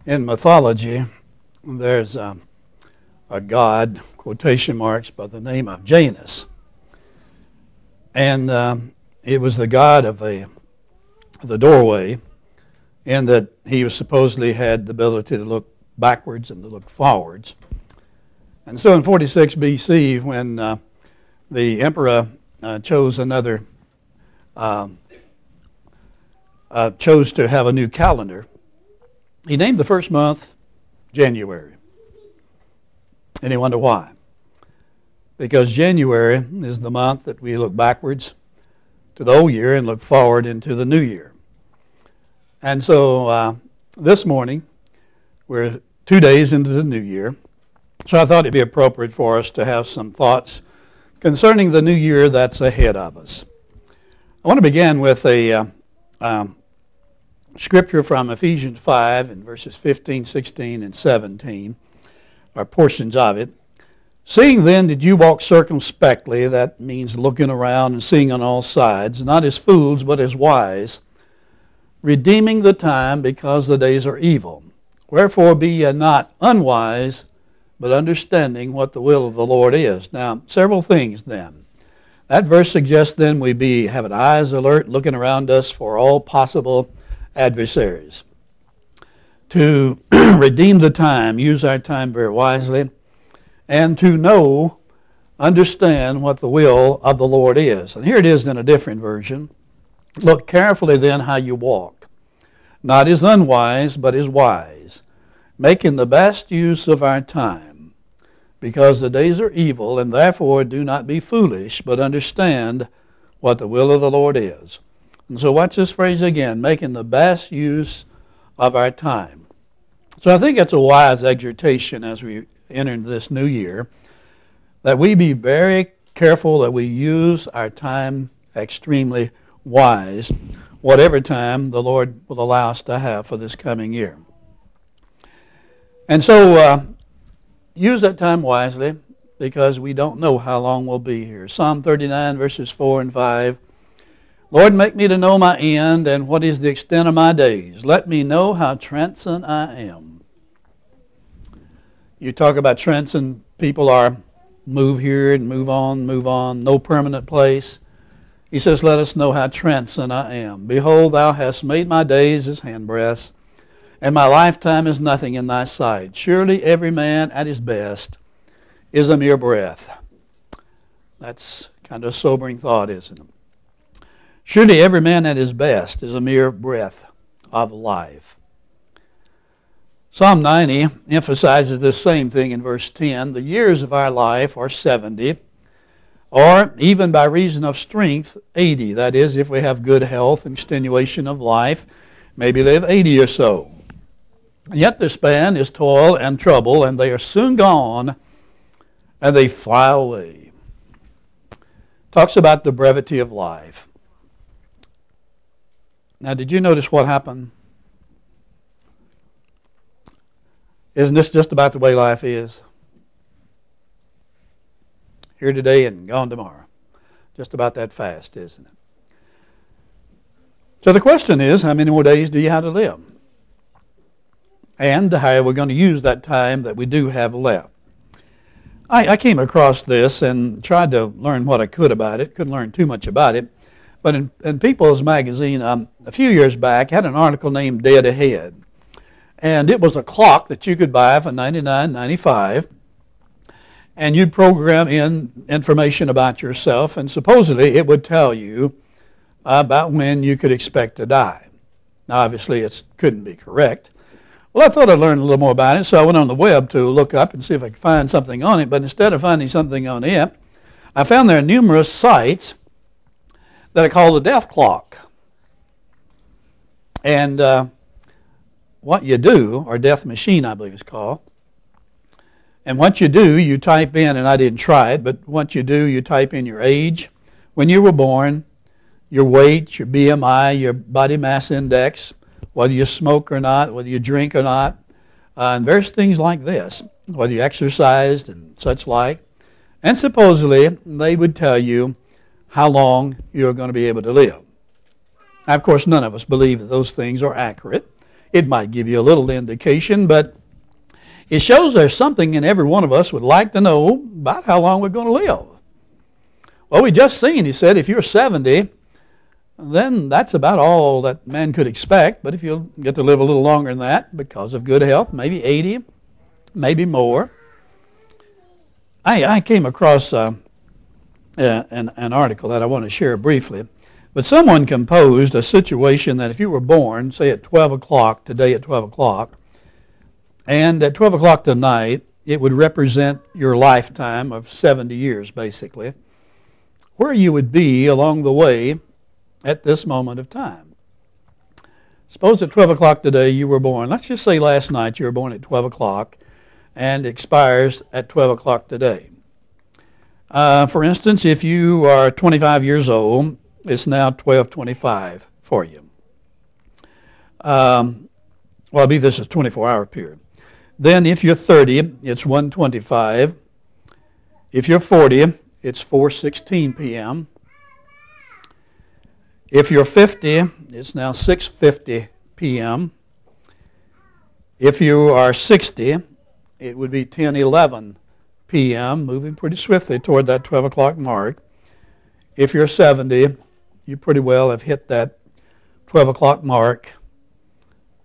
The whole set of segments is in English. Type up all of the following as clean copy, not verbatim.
In mythology, there's a god, quotation marks, by the name of Janus. And it was the god of the doorway, in that he was supposedly had the ability to look backwards and to look forwards. And so in 46 BC, when the emperor chose to have a new calendar, he named the first month January. And he wondered why. Because January is the month that we look backwards to the old year and look forward into the new year. And so this morning, we're 2 days into the new year. So I thought it'd be appropriate for us to have some thoughts concerning the new year that's ahead of us. I want to begin with a scripture from Ephesians 5 in verses 15, 16, and 17, or portions of it. Seeing then did you walk circumspectly, that means looking around and seeing on all sides, not as fools but as wise, redeeming the time because the days are evil. Wherefore be ye not unwise, but understanding what the will of the Lord is. Now, several things then. That verse suggests then we be having eyes alert, looking around us for all possible adversaries. To redeem the time, use our time very wisely, and to know, understand what the will of the Lord is. And here it is in a different version. Look carefully then how you walk, not as unwise, but as wise, making the best use of our time, because the days are evil, and therefore do not be foolish, but understand what the will of the Lord is. And so watch this phrase again, making the best use of our time. So I think it's a wise exhortation as we enter into this new year, that we be very careful that we use our time extremely wise, whatever time the Lord will allow us to have for this coming year. And so use that time wisely, because we don't know how long we'll be here. Psalm 39 verses 4 and 5. Lord, make me to know my end and what is the extent of my days. Let me know how transient I am. You talk about transient, people are move here and move on, no permanent place. He says, let us know how transient I am. Behold, thou hast made my days as handbreadths, and my lifetime is nothing in thy sight. Surely every man at his best is a mere breath. That's kind of a sobering thought, isn't it? Surely every man at his best is a mere breath of life. Psalm 90 emphasizes this same thing in verse 10. The years of our life are 70, or even by reason of strength, 80. That is, if we have good health and extenuation of life, maybe live 80 or so. And yet the span is toil and trouble, and they are soon gone, and they fly away. Talks about the brevity of life. Now, did you notice what happened? Isn't this just about the way life is? Here today and gone tomorrow. Just about that fast, isn't it? So the question is, how many more days do you have to live? And how are we going to use that time that we do have left? I came across this and tried to learn what I could about it. Couldn't learn too much about it. But in People's Magazine, a few years back, had an article named Dead Ahead. And it was a clock that you could buy for $99.95. And you'd program in information about yourself, and supposedly it would tell you about when you could expect to die. Now, obviously, it couldn't be correct. Well, I thought I'd learn a little more about it, so I went on the web to look up and see if I could find something on it. But instead of finding something on it, I found there are numerous sites that are called the death clock. And what you do, or death machine I believe it's called, and what you do, you type in, and I didn't try it, but what you do, you type in your age, when you were born, your weight, your BMI, your body mass index, whether you smoke or not, whether you drink or not, and various things like this, whether you exercised and such like. And supposedly, they would tell you how long you're going to be able to live. Now, of course, none of us believe that those things are accurate. It might give you a little indication, but it shows there's something in every one of us would like to know about how long we're going to live. Well, we just seen, he said, if you're 70, then that's about all that man could expect. But if you get to live a little longer than that because of good health, maybe 80, maybe more. I came across an article that I want to share briefly. But someone composed a situation that if you were born, say at 12 o'clock, today at 12 o'clock, and at 12 o'clock tonight, it would represent your lifetime of 70 years, basically, where you would be along the way at this moment of time. Suppose at 12 o'clock today you were born. Let's just say last night you were born at 12 o'clock and expires at 12 o'clock today. For instance, if you are 25 years old, it's now 12:25 for you. Well, I believe this is a 24-hour period. Then if you're 30, it's 1:25. If you're 40, it's 4:16 p.m. If you're 50, it's now 6:50 p.m. If you are 60, it would be 10:11 p.m., moving pretty swiftly toward that 12 o'clock mark. If you're 70, you pretty well have hit that 12 o'clock mark.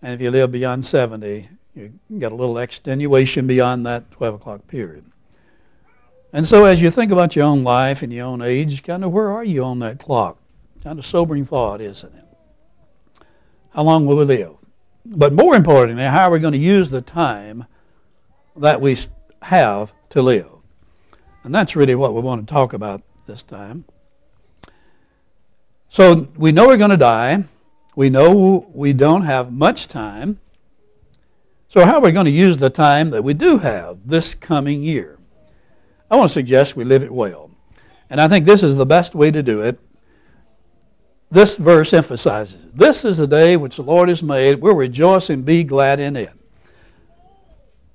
And if you live beyond 70, you get a little extenuation beyond that 12 o'clock period. And so as you think about your own life and your own age, kind of where are you on that clock? Kind of sobering thought, isn't it? How long will we live? But more importantly, how are we going to use the time that we have to live? And that's really what we want to talk about this time. So we know we're going to die. We know we don't have much time. So how are we going to use the time that we do have this coming year? I want to suggest we live it well. And I think this is the best way to do it. This verse emphasizes, this is the day which the Lord has made. We'll rejoice and be glad in it.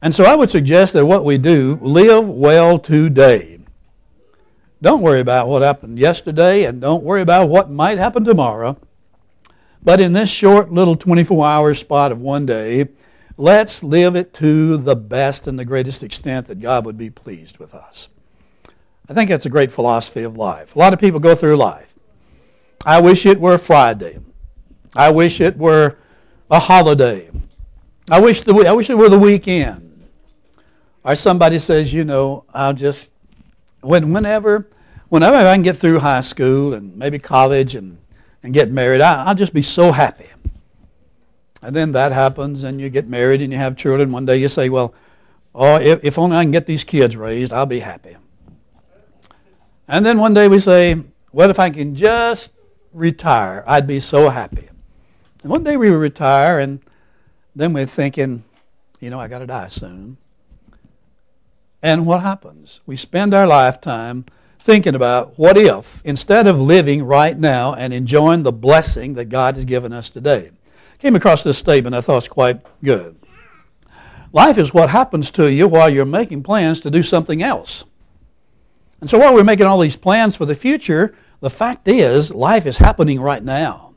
And so I would suggest that what we do, live well today. Don't worry about what happened yesterday, and don't worry about what might happen tomorrow. But in this short little 24-hour spot of one day, let's live it to the best and the greatest extent that God would be pleased with us. I think that's a great philosophy of life. A lot of people go through life. I wish it were Friday. I wish it were a holiday. I wish it were the weekend. Or somebody says, you know, I'll just, whenever I can get through high school and maybe college and get married, I'll just be so happy. And then that happens and you get married and you have children. One day you say, well, oh, if only I can get these kids raised, I'll be happy. And then one day we say, well, if I can just retire, I'd be so happy. And one day we retire and then we're thinking, you know, I got to die soon. And what happens? We spend our lifetime thinking about what if, instead of living right now and enjoying the blessing that God has given us today. Came across this statement I thought was quite good. Life is what happens to you while you're making plans to do something else. And so while we're making all these plans for the future, the fact is life is happening right now.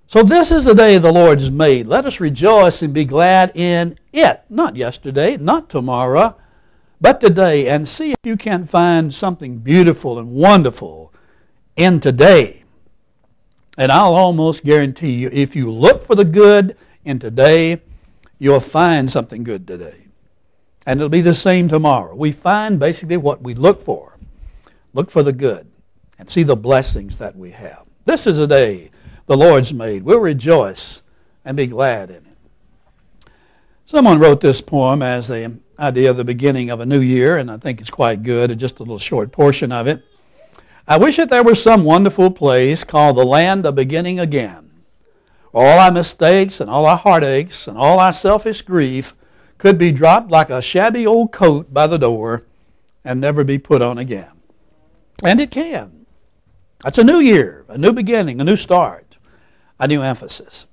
So this is the day the Lord has made. Let us rejoice and be glad in it. Not yesterday, not tomorrow, but today. And see if you can find something beautiful and wonderful in today. And I'll almost guarantee you, if you look for the good in today, you'll find something good today. And it'll be the same tomorrow. We find basically what we look for. Look for the good and see the blessings that we have. This is a day the Lord's made. We'll rejoice and be glad in it. Someone wrote this poem as the idea of the beginning of a new year, and I think it's quite good, just a little short portion of it. I wish that there was some wonderful place called the land of beginning again. All our mistakes and all our heartaches and all our selfish grief could be dropped like a shabby old coat by the door and never be put on again. And it can. That's a new year, a new beginning, a new start, a new emphasis.